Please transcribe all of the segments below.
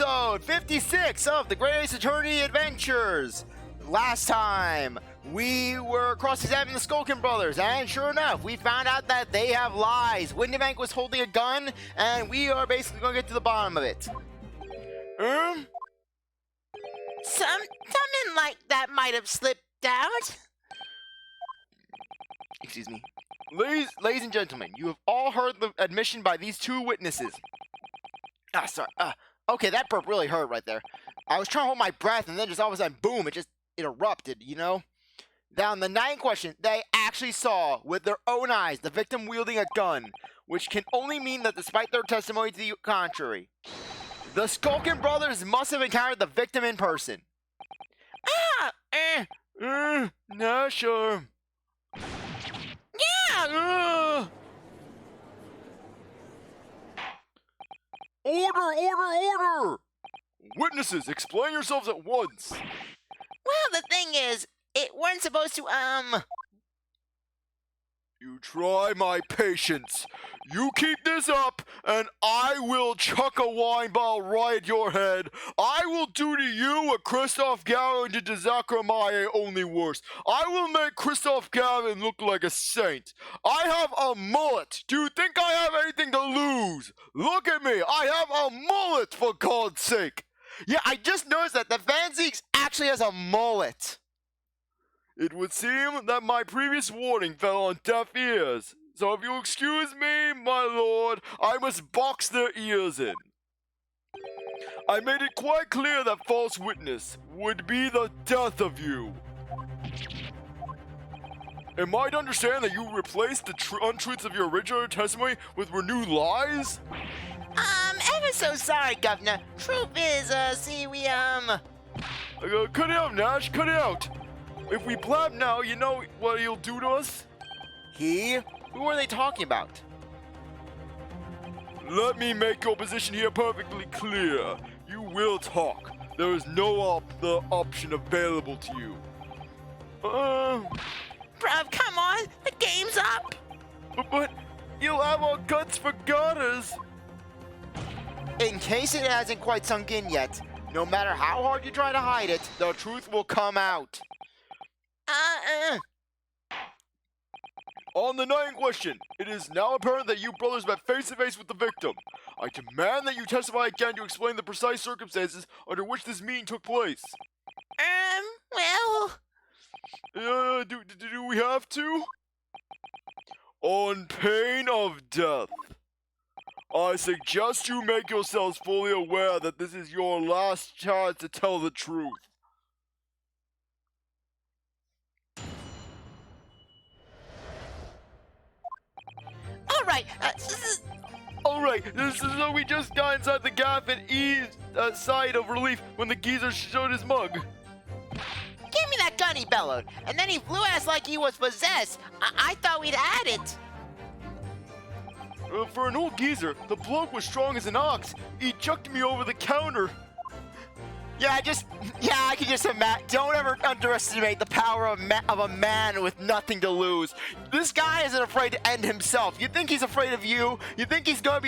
episode 56 of the Greatest Eternity Adventures. Last time, we were cross-examining the Skulkin brothers, and sure enough, we found out that they have lies. Windibank was holding a gun, and we are basically going to get to the bottom of it. Something like that might have slipped out. Excuse me. Ladies and gentlemen, you have all heard the admission by these two witnesses. Okay, that burp really hurt right there. I was trying to hold my breath, and then just all of a sudden, boom, it erupted, you know? Now, in the night in question, they actually saw, with their own eyes, the victim wielding a gun, which can only mean that despite their testimony to the contrary, the Skulkin brothers must have encountered the victim in person. Not sure. Yeah! Order! Witnesses, explain yourselves at once. Well, the thing is, it weren't supposed to, You try my patience. You keep this up, and I will chuck a wine bottle right at your head. I will do to you what Christoph Gavin did to Zachariah, only worse. I will make Christoph Gavin look like a saint. I have a mullet. Do you think I have anything to lose? Look at me. I have a mullet, for God's sake. Yeah, I just noticed that the Van Zeeks actually has a mullet. It would seem that my previous warning fell on deaf ears. So if you'll excuse me, my lord, I must box their ears in. I made it quite clear that false witness would be the death of you. Am I to understand that you replaced the untruths of your original testimony with renewed lies? Ever so sorry, Governor. Truth is, Cut it out, Nash, cut it out. If we blab now, you know what he'll do to us? He? Who are they talking about? Let me make your position here perfectly clear. You will talk. There is no other option available to you. Bruv, come on. The game's up. But you'll have our guts for garters. In case it hasn't quite sunk in yet, no matter how hard you try to hide it, the truth will come out. On the night in question, it is now apparent that you brothers met face-to-face with the victim. I demand that you testify again to explain the precise circumstances under which this meeting took place. Well... Do we have to? On pain of death. I suggest you make yourselves fully aware that this is your last chance to tell the truth. Alright, so we just got inside the gaff and eased a sigh of relief when the geezer showed his mug. Give me that gun, he bellowed, and then he flew at us like he was possessed. I thought we'd had it. For an old geezer, the bloke was strong as an ox. He chucked me over the counter. I can just imagine. Don't ever underestimate the power of a man with nothing to lose. This guy isn't afraid to end himself. You think he's afraid of you? You think he's gonna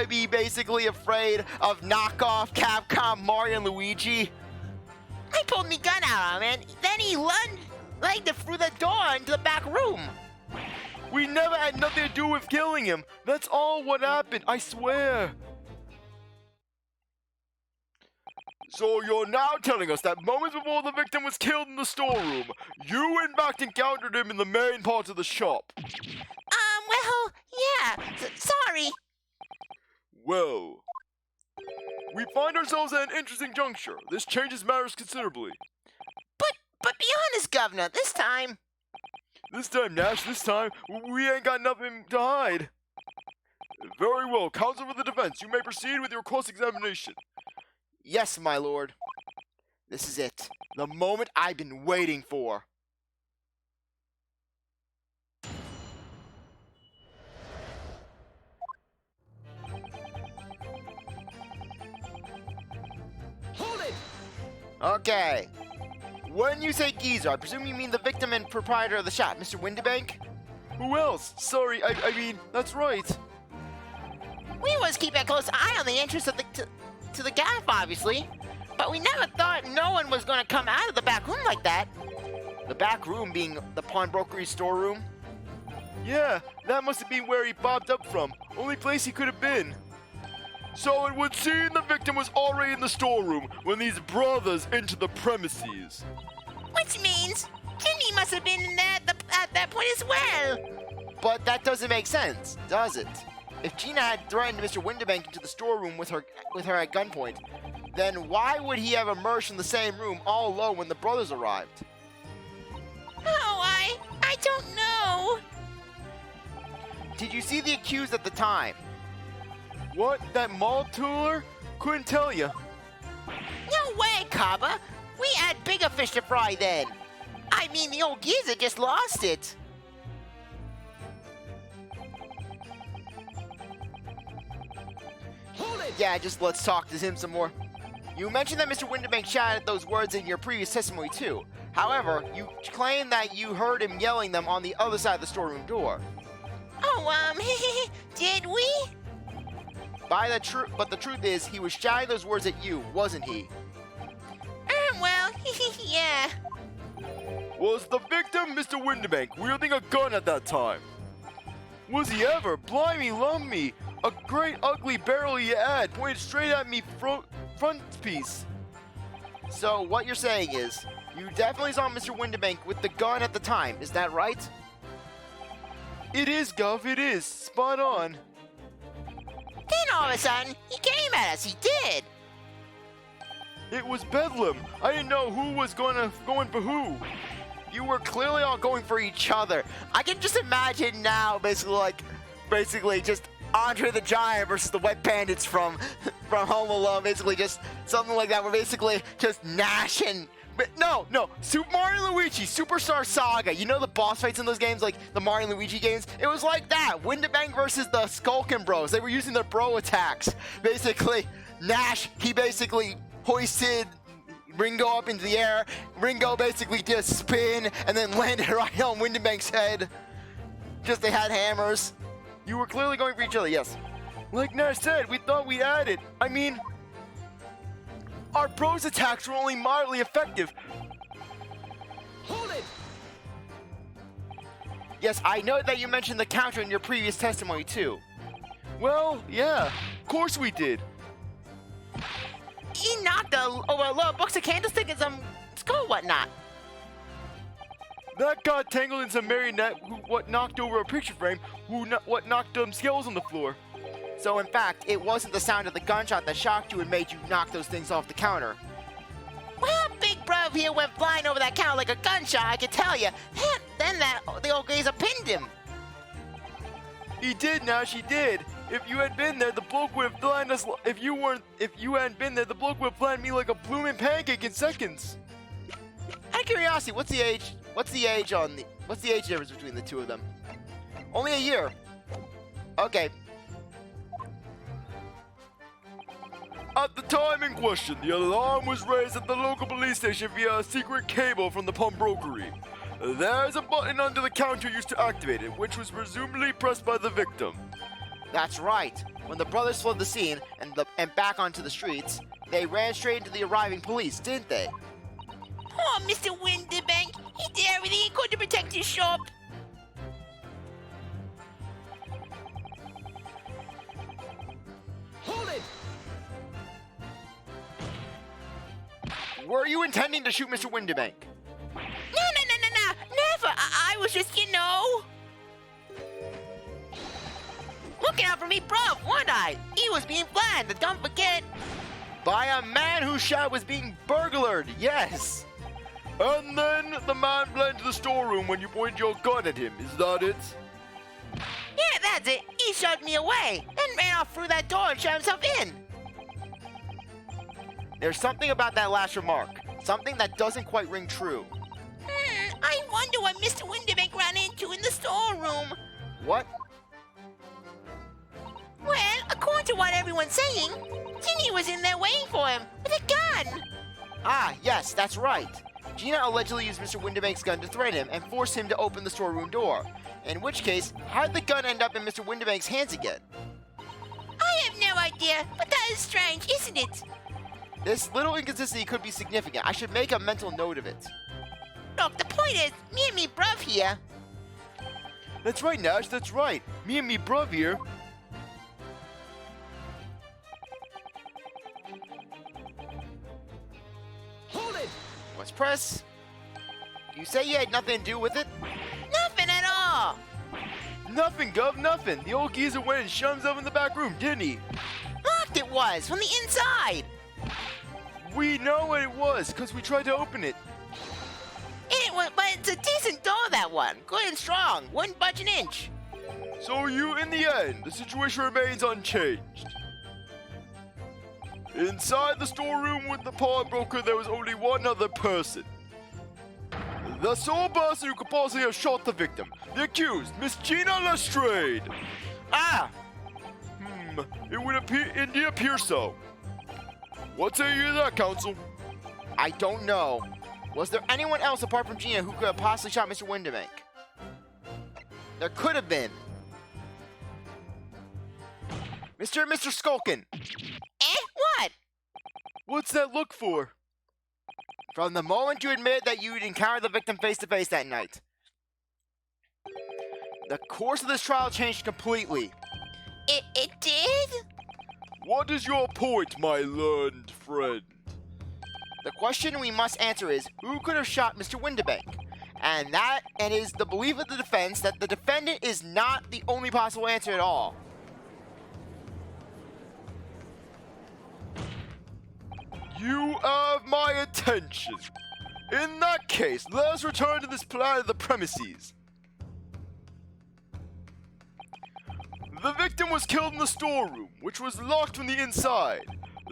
be basically afraid of knockoff Capcom Mario and Luigi? I pulled me gun out on him, and then he legged it through the door into the back room. We never had nothing to do with killing him. That's all what happened, I swear. So you're now telling us that moments before the victim was killed in the storeroom, you in fact encountered him in the main part of the shop? Well, yeah. Sorry. Well, we find ourselves at an interesting juncture. This changes matters considerably. But be honest, Governor, this time, Nash, this time, we ain't got nothing to hide. Very well, counsel for the defense, you may proceed with your cross-examination. Yes, my lord. This is it. The moment I've been waiting for. Hold it! Okay. When you say geezer, I presume you mean the victim and proprietor of the shop, Mr. Windibank? Who else? Sorry, I mean, that's right. we must keep a close eye on the interests of the to the gaff, obviously. But we never thought no one was going to come out of the back room like that. The back room being the pawnbrokery storeroom? Yeah, that must have been where he bobbed up from. Only place he could have been. So it would seem the victim was already in the storeroom when these brothers entered the premises. Which means Ginny must have been in there at that point as well. But that doesn't make sense, does it? If Gina had threatened Mr. Windibank into the storeroom with her at gunpoint, then why would he have emerged from the same room all alone when the brothers arrived? Oh, I don't know. Did you see the accused at the time? What? That mall tour? Couldn't tell you. No way, Kaba. We had bigger fish to fry then. I mean, the old geezer just lost it. Hold it! Yeah, just let's talk to him some more. You mentioned that Mr. Windibank shouted those words in your previous testimony too. However, you claim that you heard him yelling them on the other side of the storeroom door. Oh, did we? But the truth is, he was shouting those words at you, wasn't he? Well, yeah. Was the victim Mr. Windibank wielding a gun at that time? Was he ever? Blimey, lummy! A great ugly barrel he had, pointed straight at me front piece. So what you're saying is, you definitely saw Mr. Windibank with the gun at the time, is that right? It is, Gov, it is. Spot on. Then all of a sudden, he came at us, he did. It was Bedlam. I didn't know who was going for who. You were clearly all going for each other. I can just imagine now, basically just Andre the Giant versus the Wet Bandits from Home Alone. Basically just something like that, where basically just Nash and... No, Super Mario and Luigi, Superstar Saga. You know the boss fights in those games, like the Mario and Luigi games? It was like that. Windibank versus the Skulkin bros. They were using their bro attacks. Basically, Nash, he basically hoisted Ringo up into the air. Ringo basically did a spin and then landed right on Windibank's head. Just they had hammers. You were clearly going for each other, yes. Like Nash said, we thought we had it. I mean, our bros attacks were only mildly effective. Hold it! Yes, I know that you mentioned the counter in your previous testimony too. Well, yeah, of course we did. He knocked over a load of books, a candlestick, and some skull whatnot. That got tangled in some marionette what knocked over a picture frame what knocked scales on the floor. So in fact, it wasn't the sound of the gunshot that shocked you and made you knock those things off the counter. Well, Big Bro here went flying over that counter like a gunshot, I can tell you. Then the old geezer pinned him. He did, Nash, he did. If you had been there, the bloke would have flattened us. If you hadn't been there, the bloke would have flattened me like a blooming pancake in seconds. Out of curiosity, what's the age difference between the two of them? Only a year. Okay. At the time in question, the alarm was raised at the local police station via a secret cable from the pawnbrokery. There's a button under the counter used to activate it, which was presumably pressed by the victim. That's right. When the brothers fled the scene and back onto the streets, they ran straight into the arriving police, didn't they? Poor Mr. Windibank. He did everything he could to protect his shop. Hold it! Were you intending to shoot Mr. Windibank? No, never. I was just, looking out for me, bruv, weren't I? He was being flattened, don't forget. By a man whose shop was being burglared, yes. And then the man fled into the storeroom when you pointed your gun at him, is that it? Yeah, that's it. He shoved me away, then ran off through that door and shut himself in. There's something about that last remark. Something that doesn't quite ring true. I wonder what Mr. Windibank ran into in the storeroom. What? Well, according to what everyone's saying, Ginny was in there waiting for him with a gun. Ah, yes, that's right. Gina allegedly used Mr. Windibank's gun to threaten him and force him to open the storeroom door. In which case, how did the gun end up in Mr. Windibank's hands again? I have no idea. dear, but that is strange, isn't it? This little inconsistency could be significant. I should make a mental note of it. Look, the point is, me and me bruv here. That's right, Nash, that's right. Me and me bruv here. Hold it! Let's press. You say you had nothing to do with it? Nothing at all. Nothing, Gov, nothing. The old geezer went and shut himself in the back room, didn't he? Locked it was, from the inside. We know what it was, because we tried to open it. It was, but it's a decent door, that one. Good and strong, wouldn't budge an inch. So in the end, the situation remains unchanged. Inside the storeroom with the pawnbroker, there was only one other person. The sole person who could possibly have shot the victim. The accused, Miss Gina Lestrade. Ah! It would indeed appear so. What say you to that, counsel? I don't know. Was there anyone else apart from Gina who could have possibly shot Mr. Windibank? There could have been. Mr. Skulkin. What? What's that look for? From the moment you admitted that you'd encountered the victim face to face that night. The course of this trial changed completely. It did? What is your point, my learned friend? The question we must answer is, who could have shot Mr. Windibank? And it is the belief of the defense that the defendant is not the only possible answer at all. You have my attention. In that case, let us return to this plan of the premises. The victim was killed in the storeroom, which was locked from the inside.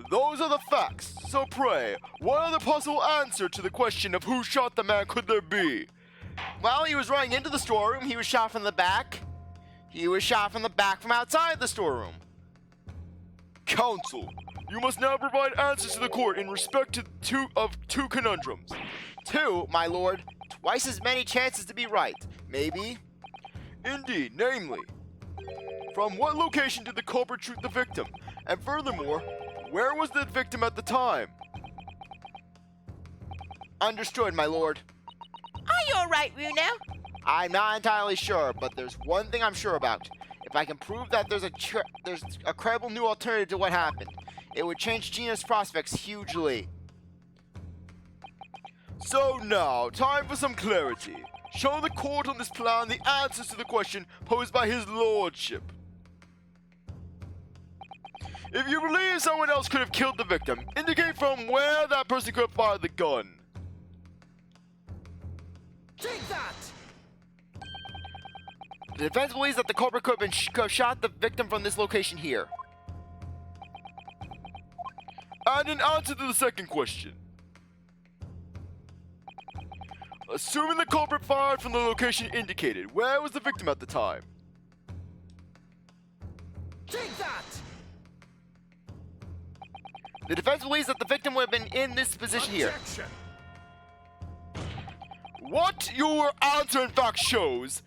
Those are the facts. So pray, what other possible answer to the question of who shot the man could there be? Well, he was running into the storeroom. He was shot from the back. He was shot from the back from outside the storeroom. Counsel, you must now provide answers to the court in respect to two conundrums. Two, my lord, twice as many chances to be right. Maybe. Indeed, namely, from what location did the culprit shoot the victim? And furthermore, where was the victim at the time? Understood, my lord. Are you alright, Runo? I'm not entirely sure, but there's one thing I'm sure about. If I can prove that there's a credible new alternative to what happened, it would change Gina's prospects hugely. So now, time for some clarity. Show the court on this plan the answers to the question posed by his lordship. If you believe someone else could have killed the victim, indicate from where that person could have fired the gun. Take that! The defense believes that the culprit could have shot the victim from this location here. And in answer to the second question. Assuming the culprit fired from the location indicated, where was the victim at the time? Take that! The defense believes that the victim would have been in this position here. Objection. What your answer in fact shows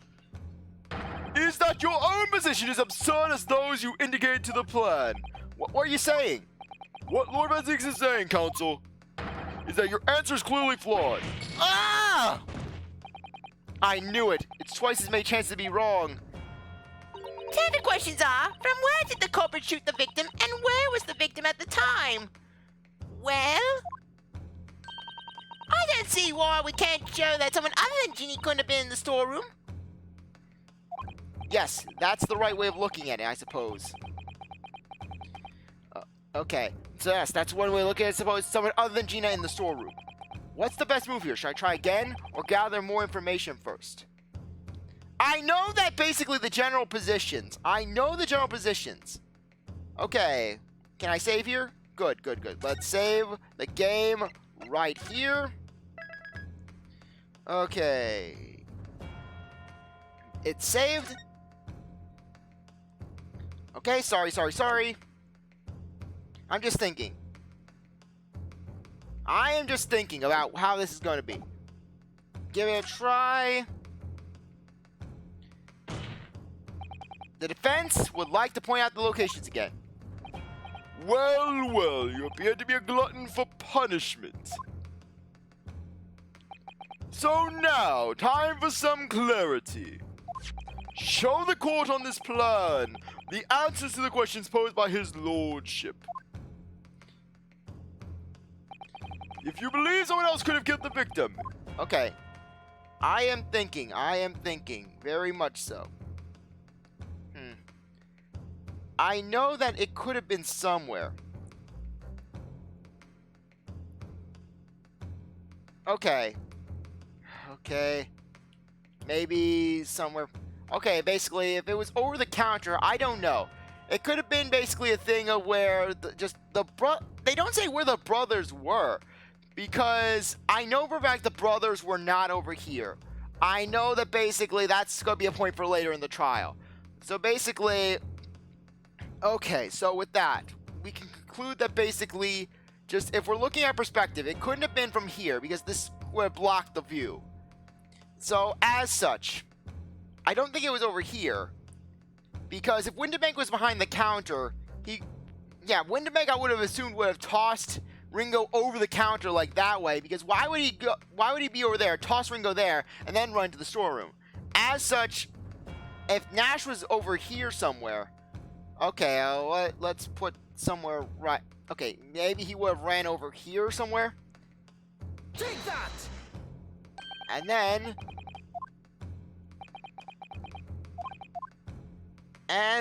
is that your own position is absurd as those you indicated to the plan. What are you saying? What Lord Van is saying, counsel, is that your answer is clearly flawed. Ah! I knew it. It's twice as many chances to be wrong. Then the questions are, from where did the culprit shoot the victim, and where was the victim at the time? Well, I don't see why we can't show that someone other than Ginny couldn't have been in the storeroom. Yes, that's the right way of looking at it, I suppose. Okay, so yes, that's one way of looking at it. Suppose someone other than Gina in the storeroom. What's the best move here? Should I try again, or gather more information first? I know that basically the general positions. Okay, can I save here? Good. Let's save the game right here. Okay. It's saved. Okay, sorry. I'm just thinking. I am just thinking about how this is going to be. Give it a try. The defense would like to point out the locations again. Well, well, you appear to be a glutton for punishment. So now, time for some clarity. Show the court on this plan the answers to the questions posed by his lordship. If you believe someone else could have killed the victim. Okay. I am thinking, very much so. I know that it could have been somewhere. Okay. Maybe somewhere. Okay, basically, if it was over the counter, I don't know. It could have been basically a thing of where they don't say where the brothers were. Because I know for a fact the brothers were not over here. I know that basically that's going to be a point for later in the trial. So basically, okay, so with that, we can conclude that basically, just if we're looking at perspective, it couldn't have been from here because this would have blocked the view. So as such, I don't think it was over here. Because if Windibank was behind the counter, Windibank I would have assumed would have tossed Ringo over the counter like that way, because why would he be over there, toss Ringo there, and then run to the storeroom? As such, if Nash was over here somewhere, okay, let's put somewhere right. Okay, maybe he would have ran over here somewhere. Take that! And then,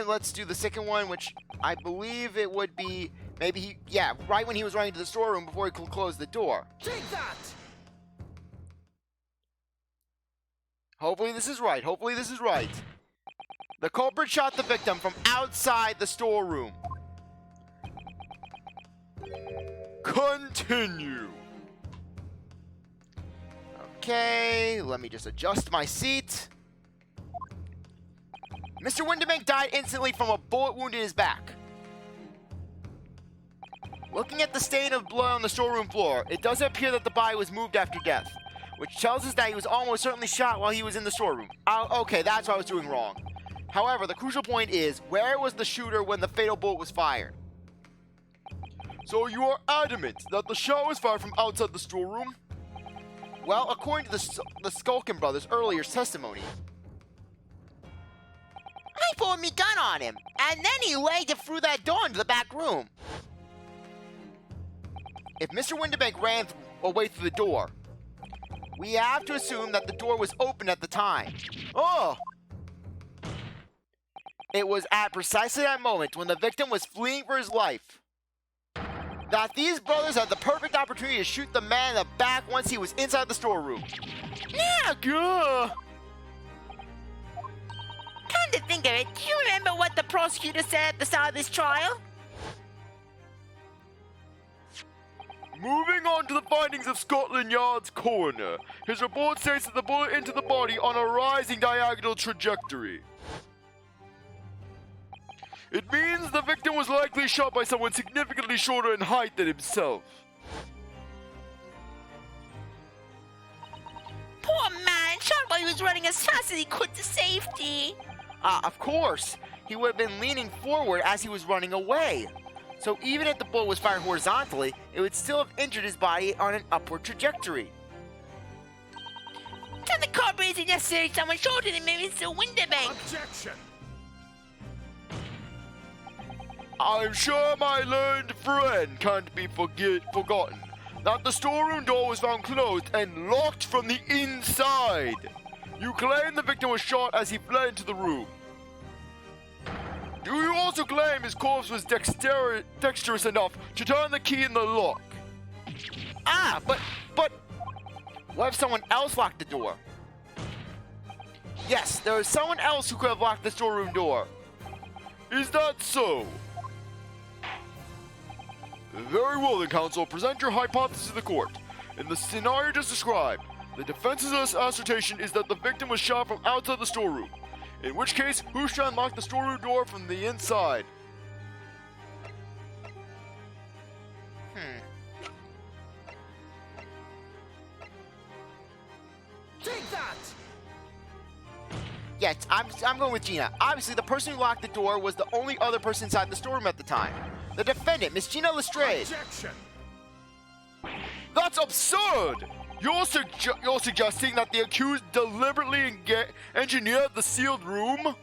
let's do the second one, which I believe it would be maybe right when he was running to the storeroom before he could close the door. Take that! Hopefully this is right. The culprit shot the victim from outside the storeroom. Continue. Okay, let me just adjust my seat. Mr. Windibank died instantly from a bullet wound in his back. Looking at the stain of blood on the storeroom floor, it does appear that the body was moved after death, which tells us that he was almost certainly shot while he was in the storeroom. Okay, that's what I was doing wrong. However, the crucial point is, where was the shooter when the fatal bullet was fired? So you are adamant that the shot was fired from outside the storeroom? Well, according to the Skulkin brothers' earlier testimony, I pulled me gun on him, and then he legged it through that door into the back room. If Mr. Windibank ran away through the door, we have to assume that the door was open at the time. Oh! It was at precisely that moment when the victim was fleeing for his life that these brothers had the perfect opportunity to shoot the man in the back once he was inside the storeroom. Yeah, good. Come to think of it, do you remember what the prosecutor said at the start of this trial? Moving on to the findings of Scotland Yard's coroner. His report states that the bullet entered the body on a rising diagonal trajectory. It means the victim was likely shot by someone significantly shorter in height than himself. Poor man, shot while he was running as fast as he could to safety. Of course. He would have been leaning forward as he was running away. So even if the bullet was fired horizontally, it would still have injured his body on an upward trajectory. Tell the corporate is necessary someone shorter than Mr. Windibank. Objection! I'm sure my learned friend can't be forgotten that the storeroom door was found closed and locked from the inside. You claim the victim was shot as he fled into the room. Do you also claim his corpse was dexterous enough to turn the key in the lock? But what if someone else locked the door? Yes, there was someone else who could have locked the storeroom door. Is that so? Very well then, counsel. Present your hypothesis to the court. In the scenario just described, the defense's assertion is that the victim was shot from outside the storeroom. In which case, who shall unlock the storeroom door from the inside? Take that! Yes, I'm going with Gina. Obviously, the person who locked the door was the only other person inside the storeroom at the time. the defendant, Miss Gina Lestrade. Objection! That's absurd! You're suggesting that the accused deliberately engineered the sealed room?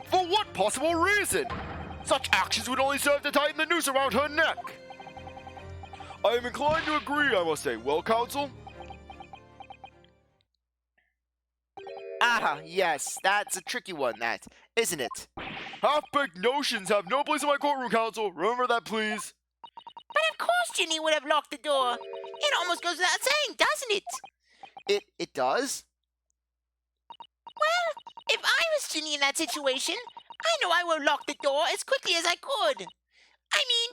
For what possible reason? Such actions would only serve to tighten the noose around her neck. I am inclined to agree, I must say. Well, counsel? Ah, yes, that's a tricky one, that, isn't it? Half-baked notions have no place in my courtroom, counsel. Remember that, please. But of course Ginny would have locked the door. It almost goes without saying, doesn't it? It does? Well, if I was Ginny in that situation, I know I would lock the door as quickly as I could. I mean,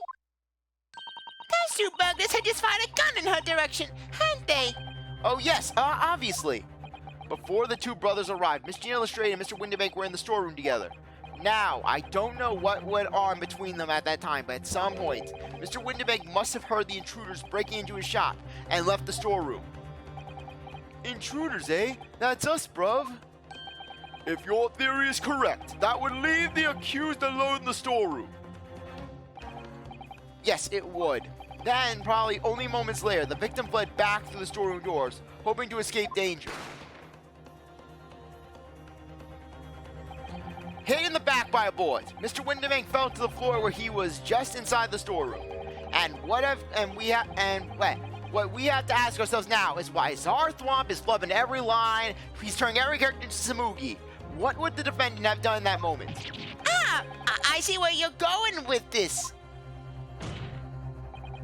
those two burglars had just fired a gun in her direction, hadn't they? Oh, yes, obviously. Before the two brothers arrived, Miss Gina Lestrade and Mr. Windibank were in the storeroom together. Now, I don't know what went on between them at that time, but at some point, Mr. Windibank must have heard the intruders breaking into his shop and left the storeroom. Intruders, eh? That's us, bruv. If your theory is correct, that would leave the accused alone in the storeroom. Yes, it would. Then, probably only moments later, the victim fled back through the storeroom doors, hoping to escape danger. Hit in the back by a bullet, Mr. Windibank fell to the floor where he was just inside the storeroom. What we have to ask ourselves now is why CzarThwomp is flubbing every line, he's turning every character into Samugi. What would the defendant have done in that moment? Ah, I see where you're going with this.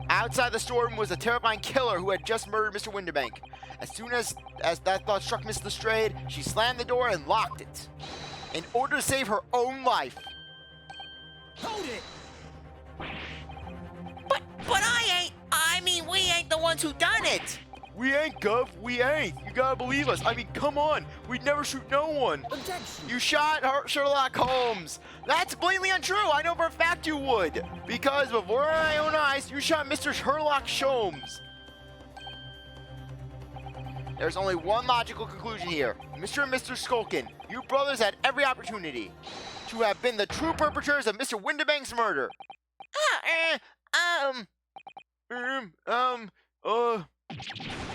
Outside the storeroom was a terrifying killer who had just murdered Mr. Windibank. As soon as that thought struck Miss Lestrade, she slammed the door and locked it, in order to save her own life. Hold it! But we ain't the ones who done it. We ain't, Gov. We ain't. You gotta believe us. I mean, come on. We'd never shoot no one. Objection! You shot Sherlock Holmes. That's blatantly untrue. I know for a fact you would. Because before my own eyes, you shot Mr. Sherlock Holmes. There's only one logical conclusion here. Mr. and Mr. Skulkin, you brothers had every opportunity to have been the true perpetrators of Mr. Windibank's murder.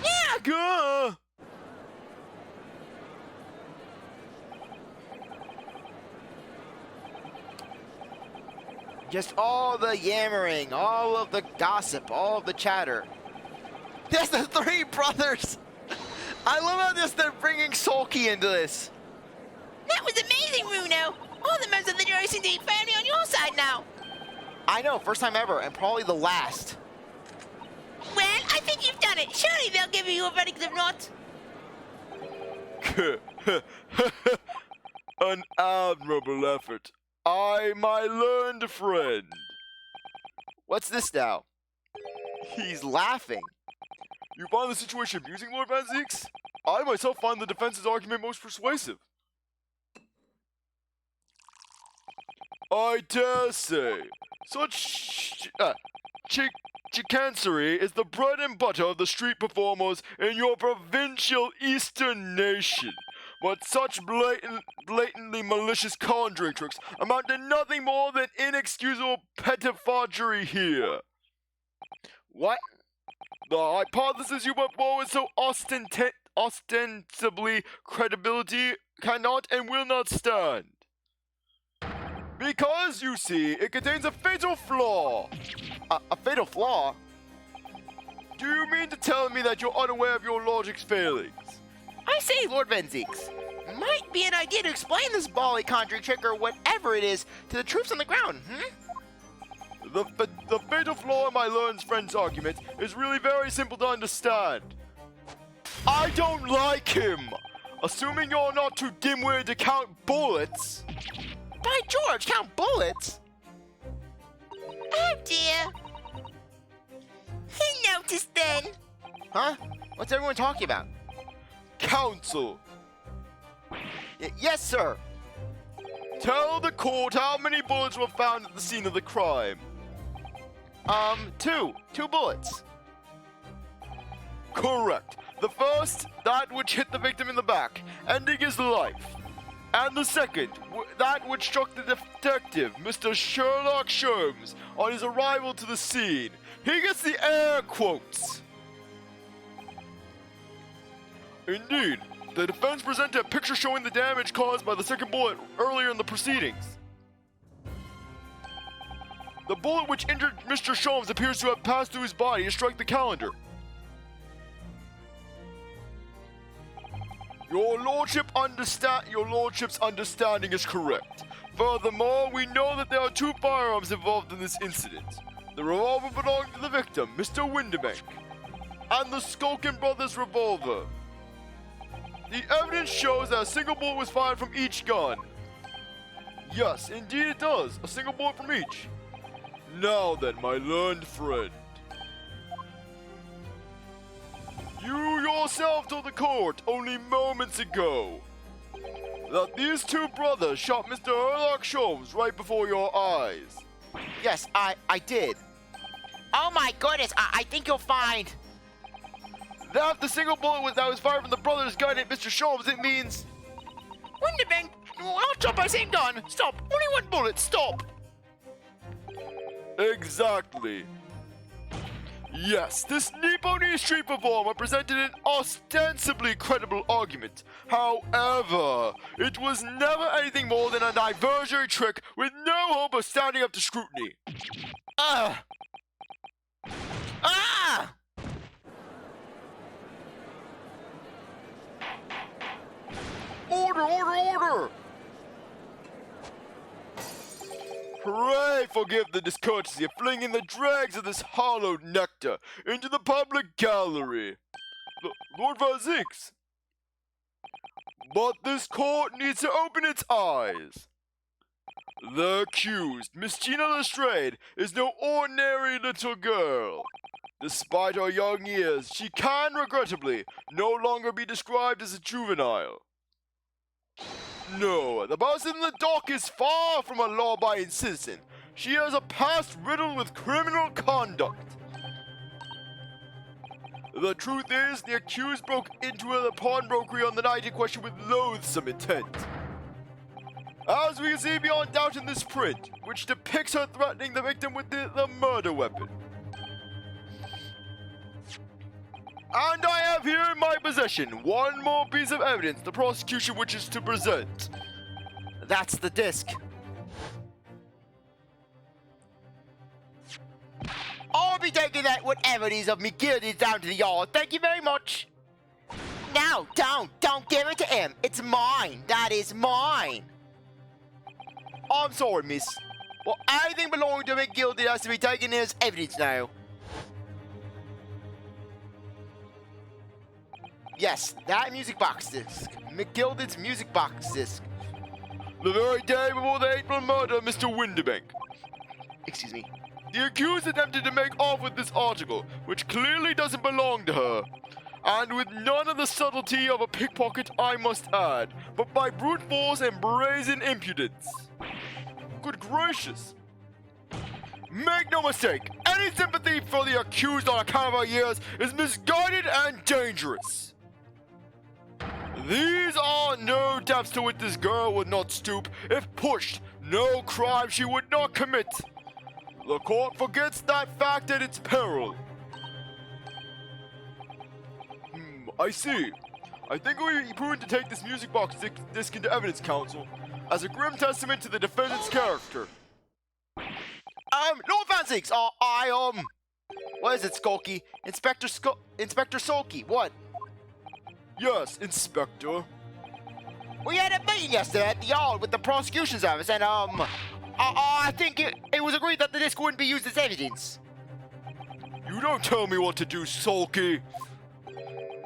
Yeah, Gah. Just all the yammering, all of the gossip, all of the chatter. There's the three brothers. I love how they're bringing Sulky into this. That was amazing, Runo. All the members of the jury seem to be fairly on your side now. I know, first time ever, and probably the last. Well, I think you've done it. Surely they'll give you a verdict of not. An admirable effort. I, my learned friend. What's this now? He's laughing. You find the situation amusing, Lord Van Zeeks? I myself find the defense's argument most persuasive. I dare say, such chicanery is the bread and butter of the street performers in your provincial eastern nation. But such blatantly malicious conjuring tricks amount to nothing more than inexcusable pettifoggery here. What? The hypothesis you put forward so ostensibly credibility cannot and will not stand. Because, you see, it contains a fatal flaw. A fatal flaw? Do you mean to tell me that you're unaware of your logic's failings? I say, Lord Van Zeeks, might be an idea to explain this bally conjuring trick or whatever it is to the troops on the ground, The fatal flaw in my learned friend's argument is really very simple to understand. I don't like him! Assuming you're not too dim-witted to count bullets. By George, count bullets? Oh dear. He noticed then. Huh? What's everyone talking about? Counsel, Yes, sir. tell the court how many bullets were found at the scene of the crime. Two bullets. Correct. The first, that which hit the victim in the back, ending his life. And the second, that which struck the detective, Mr. Sherlock Sholmes, on his arrival to the scene. He gets the air quotes. Indeed, the defense presented a picture showing the damage caused by the second bullet earlier in the proceedings. The bullet which injured Mr. Sholmes appears to have passed through his body to strike the calendar. Your lordship's understanding is correct. Furthermore, we know that there are two firearms involved in this incident. The revolver belonged to the victim, Mr. Windibank, and the Skulkin brothers' revolver. The evidence shows that a single bullet was fired from each gun. Yes, indeed it does. A single bullet from each. Now then, my learned friend. You yourself told the court only moments ago that these two brothers shot Mr. Sherlock Sholmes right before your eyes. Yes, I did. Oh my goodness, I think you'll find. That the single bullet that was fired from the brother's gun hit Mr. Sholmes, it means... Windibank, I'll drop my same gun. Stop, only one bullet, stop. Exactly. Yes, this Nippon street performer presented an ostensibly credible argument. However, it was never anything more than a diversionary trick with no hope of standing up to scrutiny. Ah! Order! Pray forgive the discourtesy of flinging the dregs of this hallowed nectar into the public gallery. Lord Vazix. But this court needs to open its eyes. The accused, Miss Gina Lestrade, is no ordinary little girl. Despite her young years, she can, regrettably, no longer be described as a juvenile. No, the person in the dock is far from a law-abiding citizen. She has a past riddled with criminal conduct. The truth is, the accused broke into the pawnbrokery on the night in question with loathsome intent. As we can see beyond doubt in this print, which depicts her threatening the victim with the murder weapon. And I have here in my possession one more piece of evidence the prosecution wishes to present. That's the disc. I'll be taking that whatever it is of me guilty down to the yard. Thank you very much. No, don't give it to him. It's mine. That is mine. I'm sorry, miss. Well, anything belonging to McGildy has to be taken as evidence now. Yes, that music box disc. McGilded's music box disc. The very day before the April murder of Mr. Windibank. Excuse me. The accused attempted to make off with this article, which clearly doesn't belong to her. And with none of the subtlety of a pickpocket, I must add, but by brute force and brazen impudence. Good gracious. Make no mistake, any sympathy for the accused on account of her years is misguided and dangerous. These are no depths to which this girl would not stoop. If pushed, no crime she would not commit. The court forgets that fact at its peril. I see. I think it would be prudent to take this music box disc into evidence, counsel, as a grim testament to the defendant's character. Lord Vanzix, what is it, Skulky? Inspector Sulky, what? Yes, Inspector. We had a meeting yesterday at the yard with the prosecution's office, and, I think it was agreed that the disc wouldn't be used as evidence. You don't tell me what to do, Sulky.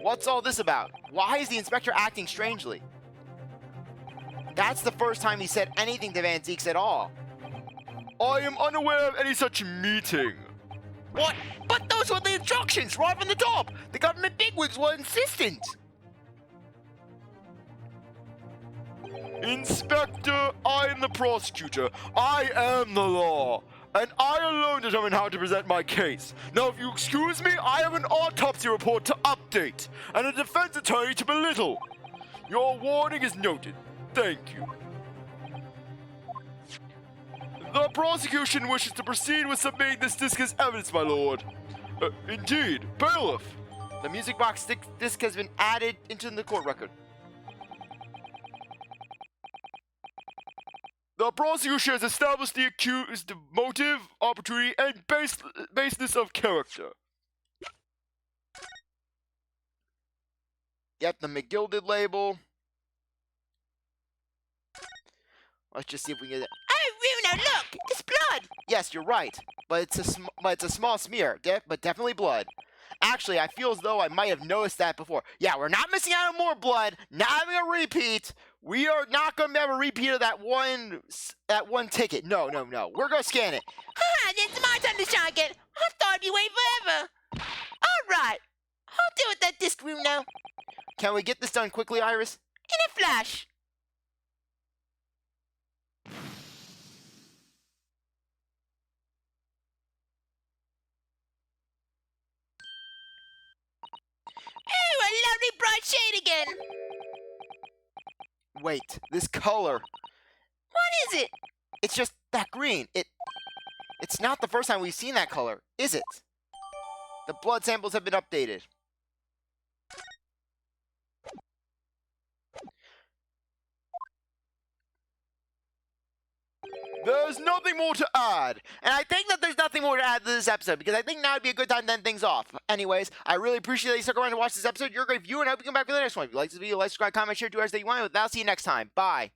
What's all this about? Why is the inspector acting strangely? That's the first time he said anything to Van Zeeks at all. I am unaware of any such meeting. What? But those were the instructions right from the top. The government bigwigs were insistent. Inspector, I am the prosecutor. I am the law. And I alone determine how to present my case. Now, if you excuse me, I have an autopsy report to update and a defense attorney to belittle. Your warning is noted. Thank you. The prosecution wishes to proceed with submitting this disc as evidence, my lord. Indeed, bailiff. The music box disc has been added into the court record. The prosecution has established the accused motive, opportunity, and baseness of character. Yep, the McGilded label. Let's just see if we can get it. Oh, Runo, look! It's blood! Yes, you're right, but it's a small smear, but definitely blood. Actually, I feel as though I might have noticed that before. Yeah, we're not missing out on more blood, not having a repeat. We are not going to have a repeat of that one ticket. No. We're going to scan it. Haha, then it's my turn to shine again. I thought you'd wait forever. Alright, I'll deal with that disc, Runo. Can we get this done quickly, Iris? In a flash. Ooh, a lovely bright shade again. Wait, this color. What is it? It's just that green. It's not the first time we've seen that color, is it? The blood samples have been updated. There's nothing more to add. And I think that there's nothing more to add to this episode, because I think now would be a good time to end things off. Anyways, I really appreciate that you stuck around to watch this episode. You're a great viewer, and I hope you come back for the next one. If you like this video, like, subscribe, comment, share, do whatever you want. With that, I'll see you next time. Bye.